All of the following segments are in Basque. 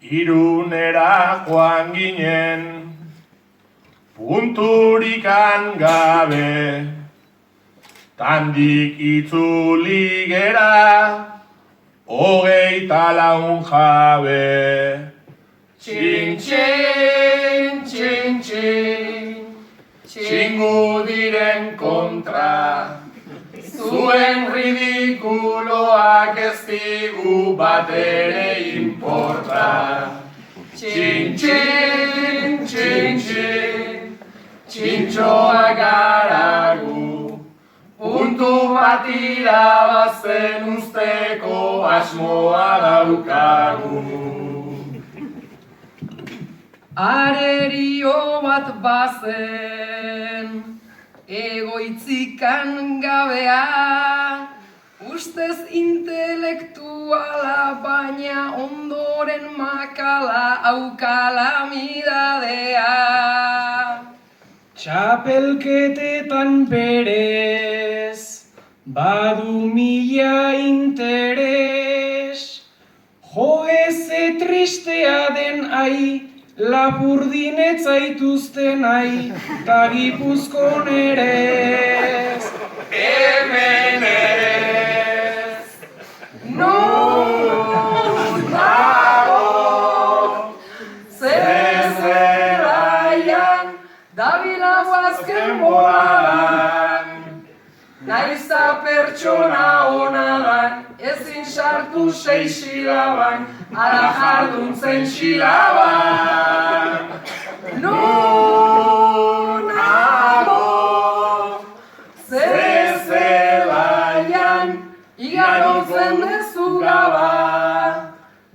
Irunera joan ginen, punturikan gabe, tandik itzuli gera, 24 jabe. Txin, txin, txin, txin, txingudiren kontra, zuen ridikuloak ez digu bat ere importa. Txin, txin, txin, txin, txintxoak gara gu, puntu bat irabazten usteko asmoa daukagu. Arerio bat bazen, egoitzikan gabea, ustez intelektuala baina ondoren makala aukala midadea. Txapelketetan berez, badu mila interes, jo eze tristea den ai, Lapurdin etzaituzten ai, ta Gipuzkoan erez. Hemen ez, non dago, Zelaian, dabilago azken boladan, naizta pertsona onadan, ezin sartu 6 silaban, ara jarduntzen silaban. Non nago, Zelaian, igarotzen dezu gaba,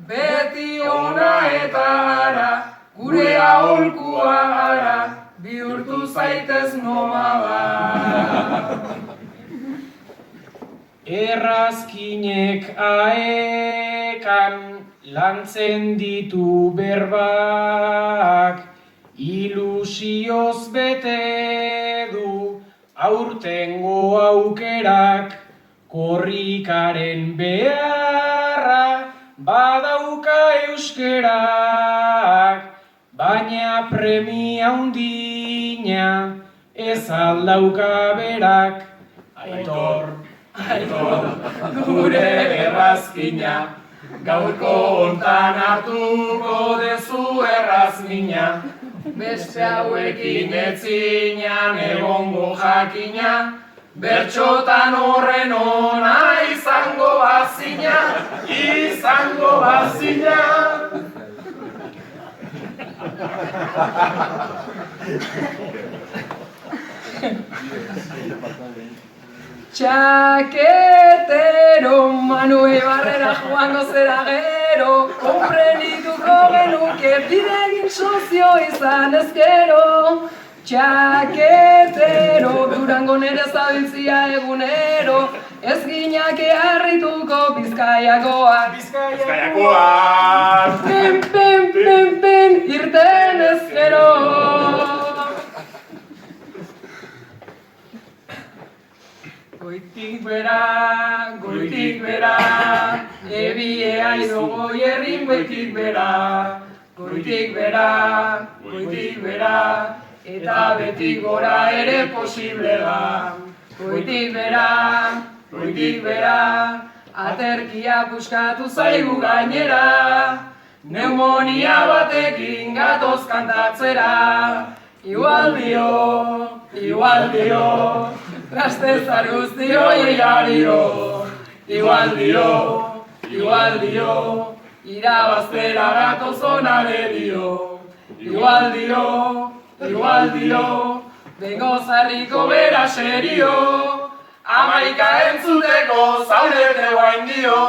beti ona eta gara, gure aholkua gara, bihurtu zaitez nomada. Errazkinek aekan lantzen ditu berbak, ilusioz bete du aurtengo aukerak, korrikaren beharra badauka euskerak, baina premia handina ez aldauka berak. Aitor, gure errazkina, gaurko hontan hartuko dezu errazmina. Beste hauekin etzinan egongo jakina, bertxotan horren ona izango bazina, izango bazina. Txaketero, Manue Barrera joango zera gero, konprenituko genuke bidegin sozio izan ezkero. Txaketero, Durango nere zabiltzia egunero, ez ginake harrituko Bizkaiakoak. Bizkaiakoak! Pen, pen, pen, pen, irten ezkero. Goitik bera, ebie aizo goierrin goitik bera. Goitik bera, eta beti gora ere posible da. Goitik bera, aterkia puskatu zaigu gainera, neumonia batekin gatoz kantatzera. Igual dio, Gaztezar guztio hilario. Igual dio, irabaztera gatoz onare dio. Igual dio, bengo zarriko bera serio, 11 entzuteko zaudete guain dio.